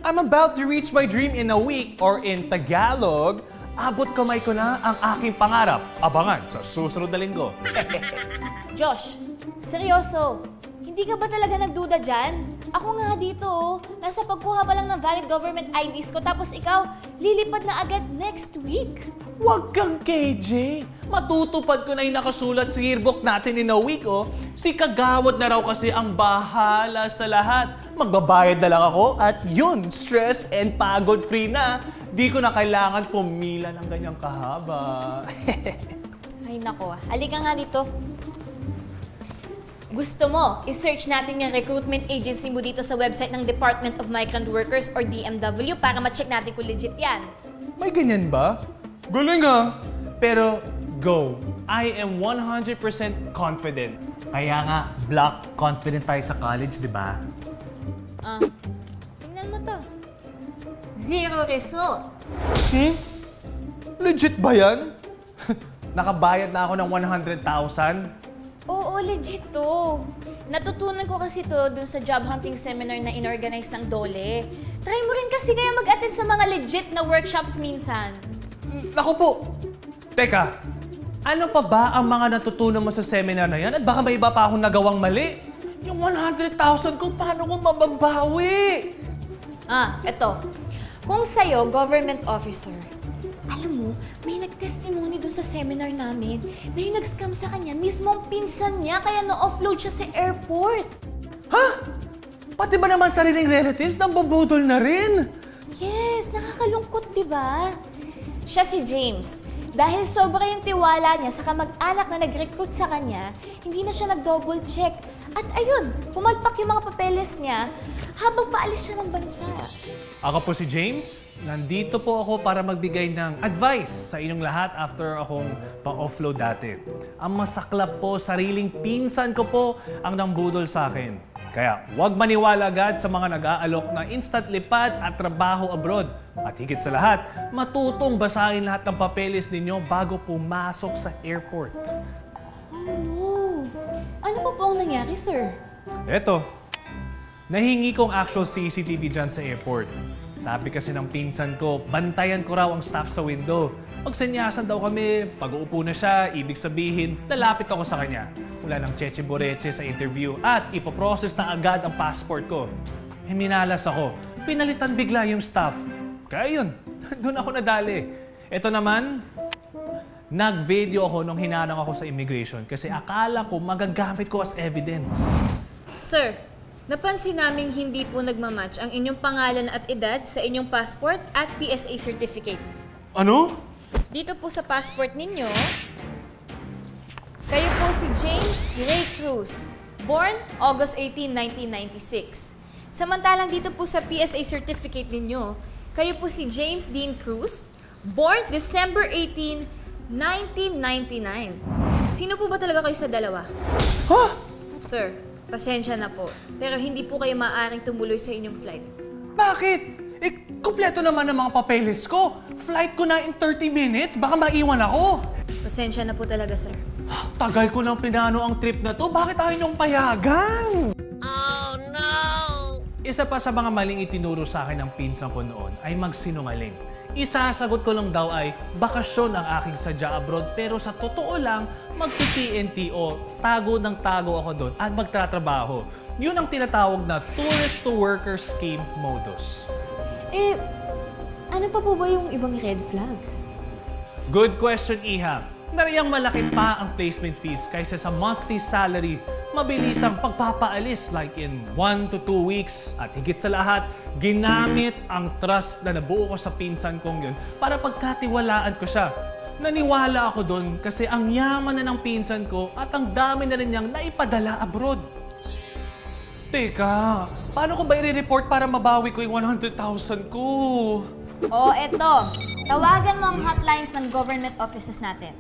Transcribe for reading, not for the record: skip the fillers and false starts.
I'm about to reach my dream in a week, or in Tagalog, abot kamay ko na ang aking pangarap. Abangan sa susunod na linggo. Josh, seryoso, hindi ka ba talaga nagduda dyan? Ako nga dito, nasa pagkuha pa lang ng valid government IDs ko, tapos ikaw, lilipad na agad next week. Huwag kang KJ. Matutupad ko na yung nakasulat sa yearbook natin in a week, oh. Si Kagawad na raw kasi ang bahala sa lahat. Magbabayad na lang ako at yun, stress and pagod free na. Di ko na kailangan pumila ng ganyang kahaba. Ay nako, halika nga dito. Gusto mo, i-search natin yung recruitment agency mo dito sa website ng Department of Migrant Workers or DMW para ma-check natin kung legit yan. May ganyan ba? Galing ah! Pero go. I am 100% confident. Kaya nga, black confident tayo sa college, di ba? Tingnan mo to. Zero result. Legit ba yan? Nakabayad na ako ng 100,000. Oo, legit to. Natutunan ko kasi to dun sa job hunting seminar na inorganize ng DOLE. Try mo rin kasi kaya mag-attend sa mga legit na workshops minsan. Naku po! Teka, ano pa ba ang mga natutunan mo sa seminar na yan? At baka may iba pa akong nagawang mali? Yung 100,000 ko, paano ko mababawi? Eto. Kung sa'yo, government officer, alam mo, may nag-testimony dun sa seminar namin na yung nag-scam sa kanya, mismong pinsan niya, kaya na-offload siya sa airport. Ha? Pati ba naman sariling relatives nambubudol na rin? Yes, nakakalungkot, di ba? Siya si James. Dahil sobra yung tiwala niya sa kamag-anak na nag-recruit sa kanya, hindi na siya nag-double check. At ayun, pumalpak yung mga papeles niya habang paalis siya ng bansa. Ako po si James. Nandito po ako para magbigay ng advice sa inyong lahat after akong pa-offload dati. Ang masaklap po, sariling pinsan ko po ang nambudol sa akin. Kaya huwag maniwala agad sa mga nag-aalok na instant lipad at trabaho abroad. At higit sa lahat, matutong basahin lahat ng papeles ninyo bago pumasok sa airport. Oh no! Ano pa po ang nangyari, sir? Eto, nahingi kong actual CCTV dyan sa airport. Sabi kasi ng pinsan ko, bantayan ko raw ang staff sa window. Pag sanyasan daw kami, pag uupo na siya, ibig sabihin, lalapit ako sa kanya. Wala ng cheche boreche sa interview at ipoprocess na agad ang passport ko. Minalas ako. Pinalitan bigla yung staff. Kaya yun, doon ako nadali. Ito naman, nag-video ako nung hinanang ako sa immigration kasi akala ko magagamit ko as evidence. Sir, napansin naming hindi po nagmamatch ang inyong pangalan at edad sa inyong passport at PSA certificate. Ano? Dito po sa passport ninyo, kayo po si James Ray Cruz, born August 18, 1996. Samantalang dito po sa PSA certificate ninyo, kayo po si James Dean Cruz, born December 18, 1999. Sino po ba talaga kayo sa dalawa? Ha? Sir, pasensya na po, pero hindi po kayo maaaring tumuloy sa inyong flight. Bakit? Kumpleto naman ang mga papeles ko. Flight ko na in 30 minutes. Baka maiwan ako. Pasensya na po talaga, sir. Tagal ko nang pinano ang trip na to. Bakit ayaw niyong payagan? Oh no! Isa pa sa mga maling itinuro sa akin ng pinsan ko noon ay magsinungaling. Isasagot ko lang daw ay bakasyon ang aking sadya abroad pero sa totoo lang magti-TNT o tago ng tago ako doon at magtatrabaho. Yun ang tinatawag na tourist to worker scheme modus. Ano pa po ba yung ibang red flags? Good question, Iha. Nariyang malaki pa ang placement fees kaysa sa monthly salary. Mabilis ang pagpapaalis like in 1 to 2 weeks. At higit sa lahat, ginamit ang trust na nabuo ko sa pinsan kong yun para pagkatiwalaan ko siya. Naniwala ako doon kasi ang yaman na ng pinsan ko at ang dami na rin niyang naipadala abroad. Teka, paano ko ba i-report para mabawi ko yung 100,000 ko? Oh, eto. Tawagan mo ang hotlines ng government offices natin.